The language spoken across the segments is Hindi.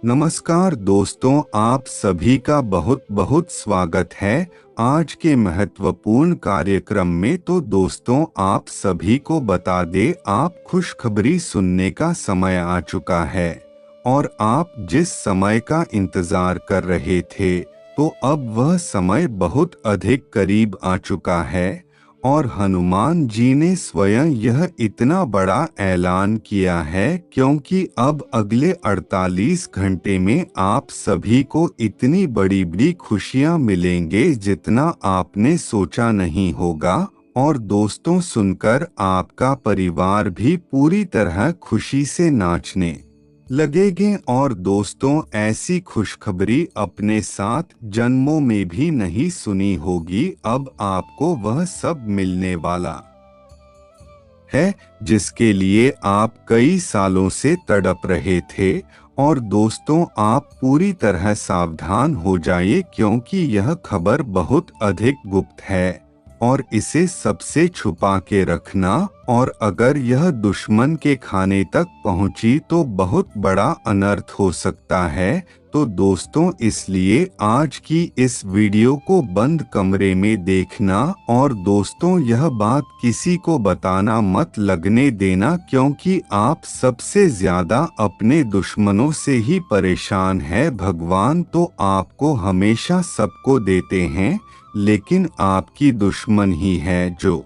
नमस्कार दोस्तों, आप सभी का बहुत बहुत स्वागत है आज के महत्वपूर्ण कार्यक्रम में। तो दोस्तों, आप सभी को बता दें, आप खुशखबरी सुनने का समय आ चुका है और आप जिस समय का इंतजार कर रहे थे, तो अब वह समय बहुत अधिक करीब आ चुका है। और हनुमान जी ने स्वयं यह इतना बड़ा ऐलान किया है, क्योंकि अब अगले 48 घंटे में आप सभी को इतनी बड़ी बड़ी खुशियां मिलेंगे जितना आपने सोचा नहीं होगा। और दोस्तों, सुनकर आपका परिवार भी पूरी तरह खुशी से नाचने लगेंगे। और दोस्तों, ऐसी खुशखबरी अपने साथ जन्मों में भी नहीं सुनी होगी। अब आपको वह सब मिलने वाला है जिसके लिए आप कई सालों से तड़प रहे थे। और दोस्तों, आप पूरी तरह सावधान हो जाइए, क्योंकि यह खबर बहुत अधिक गुप्त है और इसे सबसे छुपा के रखना। और अगर यह दुश्मन के खाने तक पहुंची तो बहुत बड़ा अनर्थ हो सकता है। तो दोस्तों, इसलिए आज की इस वीडियो को बंद कमरे में देखना। और दोस्तों, यह बात किसी को बताना मत लगने देना, क्योंकि आप सबसे ज्यादा अपने दुश्मनों से ही परेशान है। भगवान तो आपको हमेशा सबको देते हैं, लेकिन आपकी दुश्मन ही है जो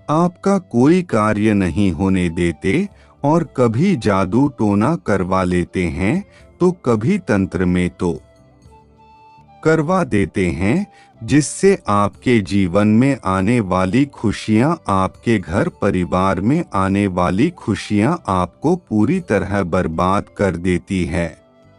आपका कोई कार्य नहीं होने देते। और कभी जादू टोना करवा लेते हैं, तो कभी तंत्र में तो करवा देते हैं, जिससे आपके जीवन में आने वाली खुशियां, आपके घर परिवार में आने वाली खुशियां आपको पूरी तरह बर्बाद कर देती है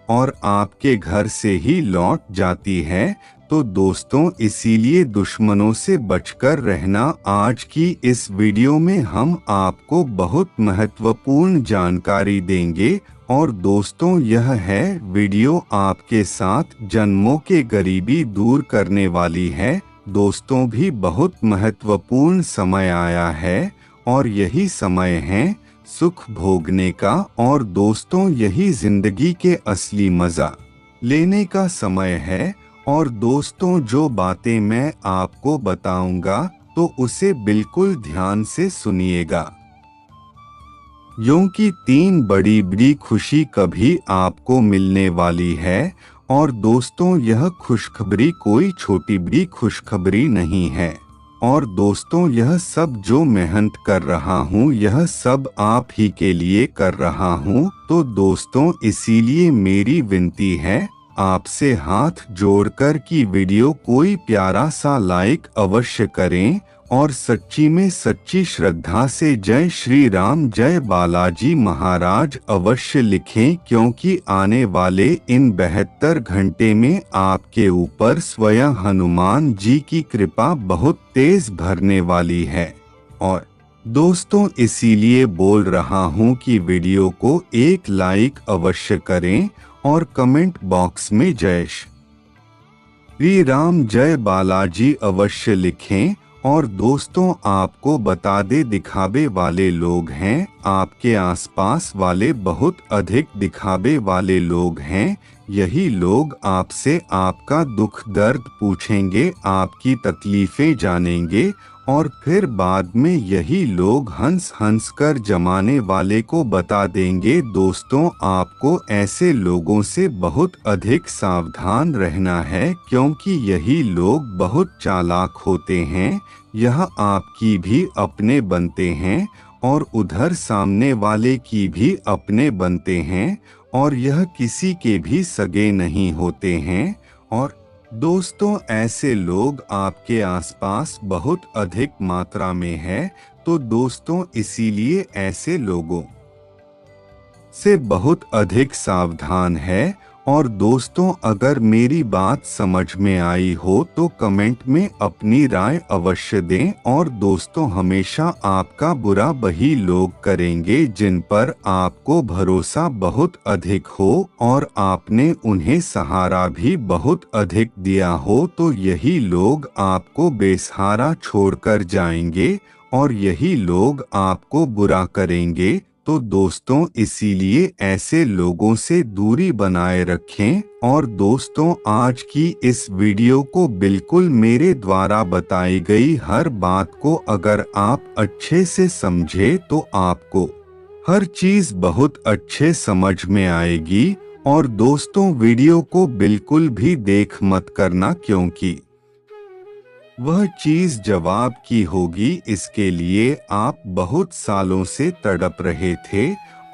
और आपके घर से ही लौट जाती है। तो दोस्तों, इसीलिए दुश्मनों से बचकर रहना। आज की इस वीडियो में हम आपको बहुत महत्वपूर्ण जानकारी देंगे। और दोस्तों, यह है वीडियो आपके साथ जन्मों के गरीबी दूर करने वाली है। दोस्तों, भी बहुत महत्वपूर्ण समय आया है और यही समय है सुख भोगने का। और दोस्तों, यही जिंदगी के असली मजा लेने का समय है। और दोस्तों, जो बातें मैं आपको बताऊंगा, तो उसे बिल्कुल ध्यान से सुनिएगा, क्योंकि 3 बड़ी बड़ी खुशी कभी आपको मिलने वाली है। और दोस्तों, यह खुशखबरी कोई छोटी बड़ी खुशखबरी नहीं है। और दोस्तों, यह सब जो मेहनत कर रहा हूँ, यह सब आप ही के लिए कर रहा हूँ। तो दोस्तों, इसीलिए मेरी विनती है आपसे हाथ जोड़कर कि वीडियो कोई प्यारा सा लाइक अवश्य करें और सच्ची में सच्ची श्रद्धा से जय श्री राम, जय बालाजी महाराज अवश्य लिखें, क्योंकि आने वाले इन 72 घंटे में आपके ऊपर स्वयं हनुमान जी की कृपा बहुत तेज भरने वाली है। और दोस्तों, इसीलिए बोल रहा हूँ कि वीडियो को एक लाइक अवश्य करें और कमेंट बॉक्स में जय श्री राम, जय बालाजी अवश्य लिखें। और दोस्तों, आपको बता दे, दिखावे वाले लोग हैं, आपके आसपास वाले बहुत अधिक दिखावे वाले लोग हैं। यही लोग आपसे आपका दुख दर्द पूछेंगे, आपकी तकलीफें जानेंगे और फिर बाद में यही लोग हंस हंस कर जमाने वाले को बता देंगे। दोस्तों, आपको ऐसे लोगों से बहुत अधिक सावधान रहना है, क्योंकि यही लोग बहुत चालाक होते हैं। यह आपकी भी अपने बनते हैं और उधर सामने वाले की भी अपने बनते हैं, और यह किसी के भी सगे नहीं होते हैं। और दोस्तों, ऐसे लोग आपके आसपास बहुत अधिक मात्रा में है। तो दोस्तों, इसीलिए ऐसे लोगों से बहुत अधिक सावधान है। और दोस्तों, अगर मेरी बात समझ में आई हो तो कमेंट में अपनी राय अवश्य दें। और दोस्तों, हमेशा आपका बुरा वही लोग करेंगे जिन पर आपको भरोसा बहुत अधिक हो और आपने उन्हें सहारा भी बहुत अधिक दिया हो। तो यही लोग आपको बेसहारा छोड़कर जाएंगे और यही लोग आपको बुरा करेंगे। तो दोस्तों इसीलिए ऐसे लोगों से दूरी बनाए रखें। और दोस्तों आज की इस वीडियो को बिल्कुल मेरे द्वारा बताई गई हर बात को अगर आप अच्छे से समझे तो आपको हर चीज बहुत अच्छे समझ में आएगी। और दोस्तों वीडियो को बिल्कुल भी देख मत करना, क्योंकि वह चीज जवाब की होगी। इसके लिए आप बहुत सालों से तड़प रहे थे।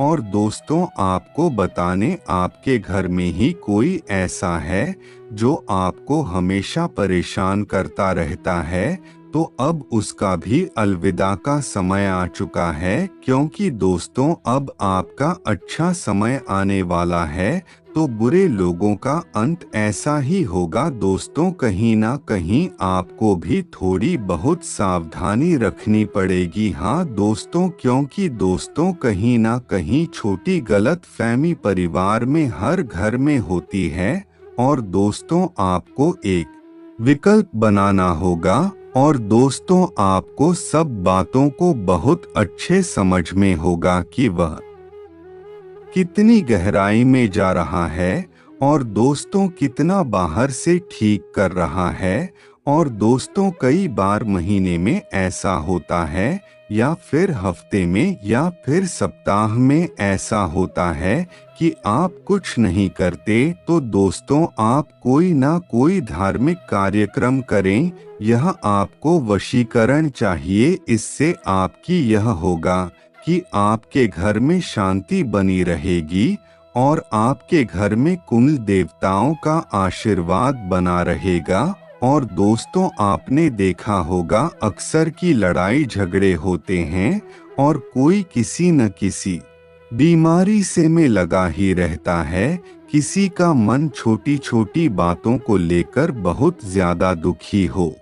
और दोस्तों आपको बताने, आपके घर में ही कोई ऐसा है जो आपको हमेशा परेशान करता रहता है, तो अब उसका भी अलविदा का समय आ चुका है। क्योंकि दोस्तों अब आपका अच्छा समय आने वाला है, तो बुरे लोगों का अंत ऐसा ही होगा। दोस्तों कहीं ना कहीं आपको भी थोड़ी बहुत सावधानी रखनी पड़ेगी। हाँ दोस्तों, क्योंकि दोस्तों कहीं ना कहीं छोटी गलतफहमी परिवार में हर घर में होती है। और दोस्तों आपको एक विकल्प बनाना होगा। और दोस्तों आपको सब बातों को बहुत अच्छे समझ में होगा कि वह कितनी गहराई में जा रहा है, और दोस्तों कितना बाहर से ठीक कर रहा है। और दोस्तों कई बार महीने में ऐसा होता है, या फिर हफ्ते में, या फिर सप्ताह में ऐसा होता है कि आप कुछ नहीं करते। तो दोस्तों आप कोई ना कोई धार्मिक कार्यक्रम करें। यह आपको वशीकरण चाहिए। इससे आपकी यह होगा कि आपके घर में शांति बनी रहेगी, और आपके घर में कुल देवताओं का आशीर्वाद बना रहेगा। और दोस्तों आपने देखा होगा अक्सर की लड़ाई झगड़े होते हैं, और कोई किसी न किसी बीमारी से में लगा ही रहता है। किसी का मन छोटी छोटी बातों को लेकर बहुत ज्यादा दुखी हो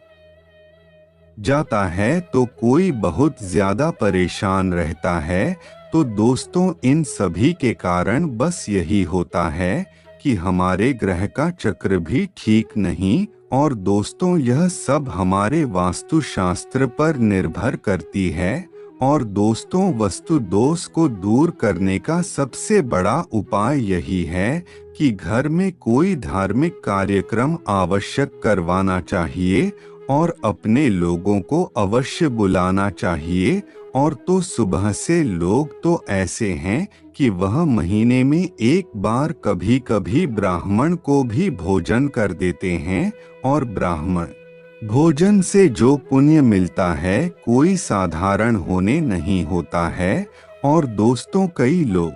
जाता है, तो कोई बहुत ज्यादा परेशान रहता है। तो दोस्तों इन सभी के कारण बस यही होता है कि हमारे ग्रह का चक्र भी ठीक नहीं। और दोस्तों यह सब हमारे वास्तुशास्त्र पर निर्भर करती है। और दोस्तों वस्तु दोष को दूर करने का सबसे बड़ा उपाय यही है कि घर में कोई धार्मिक कार्यक्रम आवश्यक करवाना चाहिए, और अपने लोगों को अवश्य बुलाना चाहिए। और तो सुबह से लोग तो ऐसे हैं कि वह महीने में एक बार कभी कभी ब्राह्मण को भी भोजन कर देते हैं। और ब्राह्मण भोजन से जो पुण्य मिलता है कोई साधारण होने नहीं होता है। और दोस्तों कई लोग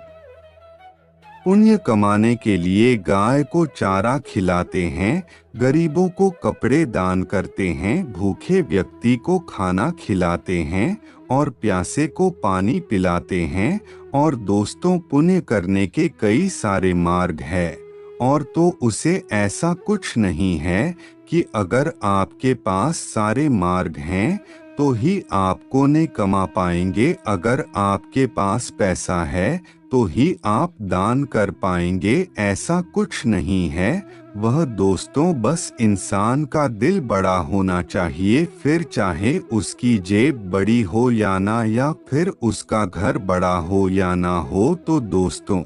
पुण्य कमाने के लिए गाय को चारा खिलाते हैं, गरीबों को कपड़े दान करते हैं, भूखे व्यक्ति को खाना खिलाते हैं, और प्यासे को पानी पिलाते हैं। और दोस्तों पुण्य करने के कई सारे मार्ग हैं। और तो उसे ऐसा कुछ नहीं है कि अगर आपके पास सारे मार्ग हैं तो ही आपको ने कमा पाएंगे। अगर आपके पास पैसा है तो ही आप दान कर पाएंगे, ऐसा कुछ नहीं है। वह दोस्तों बस इंसान का दिल बड़ा होना चाहिए, फिर चाहे उसकी जेब बड़ी हो या ना, या फिर उसका घर बड़ा हो या ना हो। तो दोस्तों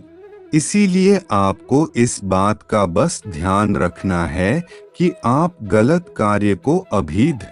इसीलिए आपको इस बात का बस ध्यान रखना है कि आप गलत कार्य को अभिध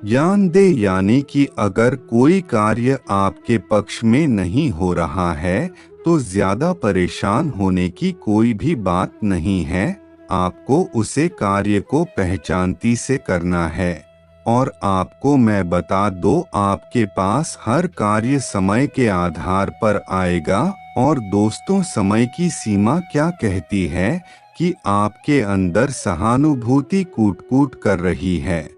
ज्ञान दे, यानी कि अगर कोई कार्य आपके पक्ष में नहीं हो रहा है तो ज्यादा परेशान होने की कोई भी बात नहीं है। आपको उसे कार्य को पहचानती से करना है। और आपको मैं बता दो, आपके पास हर कार्य समय के आधार पर आएगा। और दोस्तों समय की सीमा क्या कहती है कि आपके अंदर सहानुभूति कूट कूट कर रही है,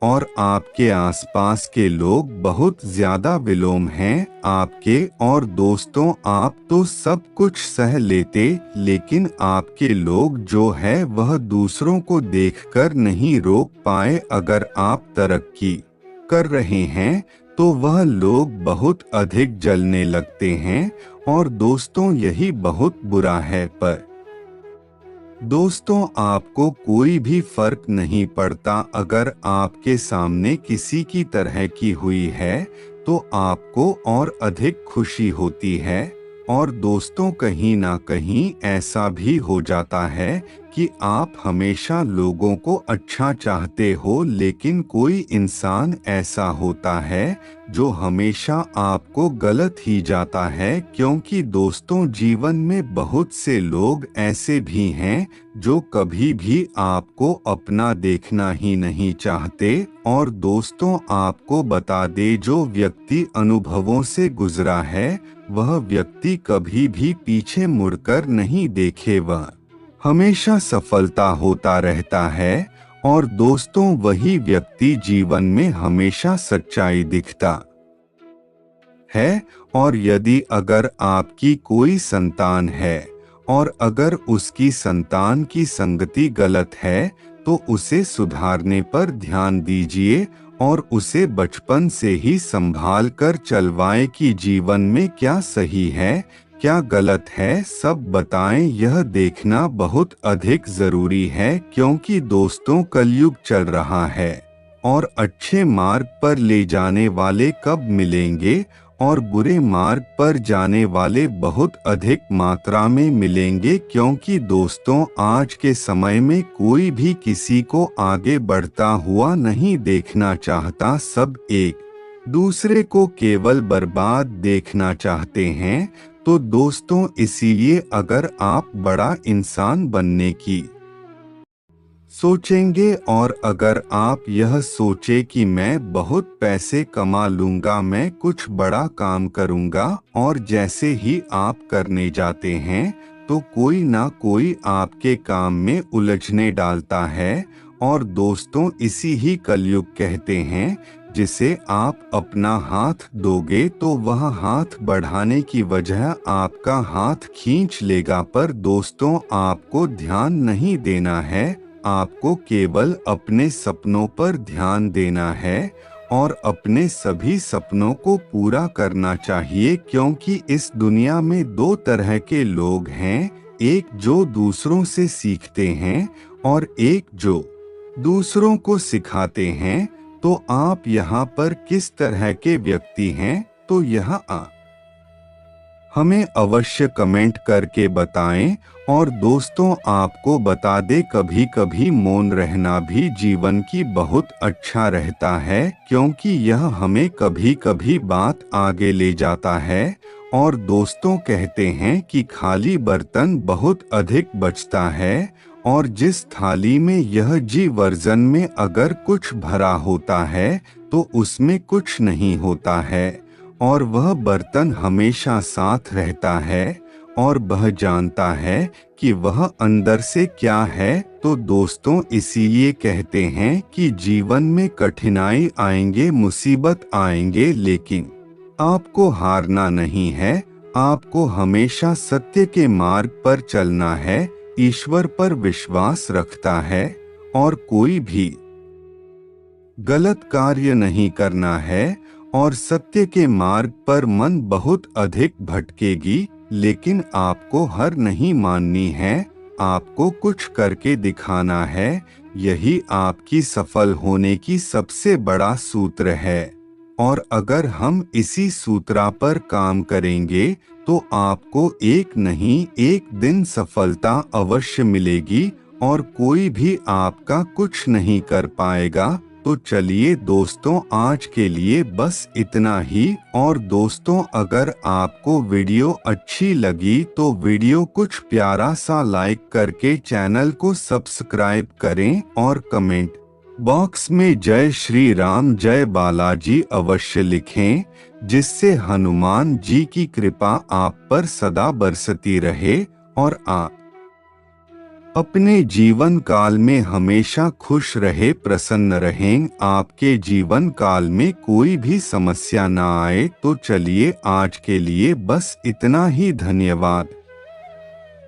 और आपके आसपास के लोग बहुत ज्यादा विलोम हैं आपके। और दोस्तों आप तो सब कुछ सह लेते, लेकिन आपके लोग जो है वह दूसरों को देखकर नहीं रोक पाए। अगर आप तरक्की कर रहे हैं तो वह लोग बहुत अधिक जलने लगते हैं। और दोस्तों यही बहुत बुरा है। पर दोस्तों आपको कोई भी फर्क नहीं पड़ता अगर आपके सामने किसी की तरह की हुई है, तो आपको और अधिक खुशी होती है। और दोस्तों, कहीं ना कहीं ऐसा भी हो जाता है कि आप हमेशा लोगों को अच्छा चाहते हो, लेकिन कोई इंसान ऐसा होता है जो हमेशा आपको गलत ही जाता है। क्योंकि दोस्तों, जीवन में बहुत से लोग ऐसे भी हैं जो कभी भी आपको अपना देखना ही नहीं चाहते। और दोस्तों, आपको बता दे, जो व्यक्ति अनुभवों से गुजरा है वह व्यक्ति कभी भी पीछे मुड़कर नहीं देखे, वह हमेशा सफलता होता रहता है। और दोस्तों, वही व्यक्ति जीवन में हमेशा सच्चाई दिखता है। और यदि अगर आपकी कोई संतान है और अगर उसकी संतान की संगति गलत है, तो उसे सुधारने पर ध्यान दीजिए और उसे बचपन से ही संभाल कर चलवाएं कि जीवन में क्या सही है क्या गलत है, सब बताएं। यह देखना बहुत अधिक जरूरी है, क्योंकि दोस्तों, कलयुग चल रहा है और अच्छे मार्ग पर ले जाने वाले कब मिलेंगे और बुरे मार्ग पर जाने वाले बहुत अधिक मात्रा में मिलेंगे। क्योंकि दोस्तों, आज के समय में कोई भी किसी को आगे बढ़ता हुआ नहीं देखना चाहता, सब एक दूसरे को केवल बर्बाद देखना चाहते हैं। तो दोस्तों, इसीलिए अगर आप बड़ा इंसान बनने की सोचेंगे और अगर आप यह सोचे कि मैं बहुत पैसे कमा लूंगा, मैं कुछ बड़ा काम करूंगा, और जैसे ही आप करने जाते हैं तो कोई ना कोई आपके काम में उलझने डालता है। और दोस्तों, इसी ही कलयुग कहते हैं, जिसे आप अपना हाथ दोगे तो वह हाथ बढ़ाने की वजह आपका हाथ खींच लेगा। पर दोस्तों, आपको ध्यान नहीं देना है, आपको केवल अपने सपनों पर ध्यान देना है और अपने सभी सपनों को पूरा करना चाहिए। क्योंकि इस दुनिया में दो तरह के लोग हैं, एक जो दूसरों से सीखते हैं और एक जो दूसरों को सिखाते हैं। तो आप यहाँ पर किस तरह के व्यक्ति हैं, तो यह हमें अवश्य कमेंट करके बताएं। और दोस्तों, आपको बता दे, कभी कभी मौन रहना भी जीवन की बहुत अच्छा रहता है, क्योंकि यह हमें कभी कभी बात आगे ले जाता है। और दोस्तों, कहते हैं कि खाली बर्तन बहुत अधिक बचता है, और जिस थाली में यह जी वर्जन में अगर कुछ भरा होता है तो उसमें कुछ नहीं होता है, और वह बर्तन हमेशा साथ रहता है और वह जानता है कि वह अंदर से क्या है। तो दोस्तों, इसीलिए कहते हैं कि जीवन में कठिनाई आएंगे, मुसीबत आएंगे, लेकिन आपको हारना नहीं है, आपको हमेशा सत्य के मार्ग पर चलना है, ईश्वर पर विश्वास रखता है और कोई भी गलत कार्य नहीं करना है। और सत्य के मार्ग पर मन बहुत अधिक भटकेगी, लेकिन आपको हार नहीं माननी है, आपको कुछ करके दिखाना है। यही आपकी सफल होने की सबसे बड़ा सूत्र है। और अगर हम इसी सूत्रा पर काम करेंगे तो आपको एक नहीं एक दिन सफलता अवश्य मिलेगी और कोई भी आपका कुछ नहीं कर पाएगा। तो चलिए दोस्तों, आज के लिए बस इतना ही। और दोस्तों, अगर आपको वीडियो अच्छी लगी तो वीडियो कुछ प्यारा सा लाइक करके चैनल को सब्सक्राइब करें और कमेंट बॉक्स में जय श्री राम, जय बालाजी अवश्य लिखें, जिससे हनुमान जी की कृपा आप पर सदा बरसती रहे और आप अपने जीवन काल में हमेशा खुश रहे, प्रसन्न रहें, आपके जीवन काल में कोई भी समस्या ना आए। तो चलिए, आज के लिए बस इतना ही। धन्यवाद।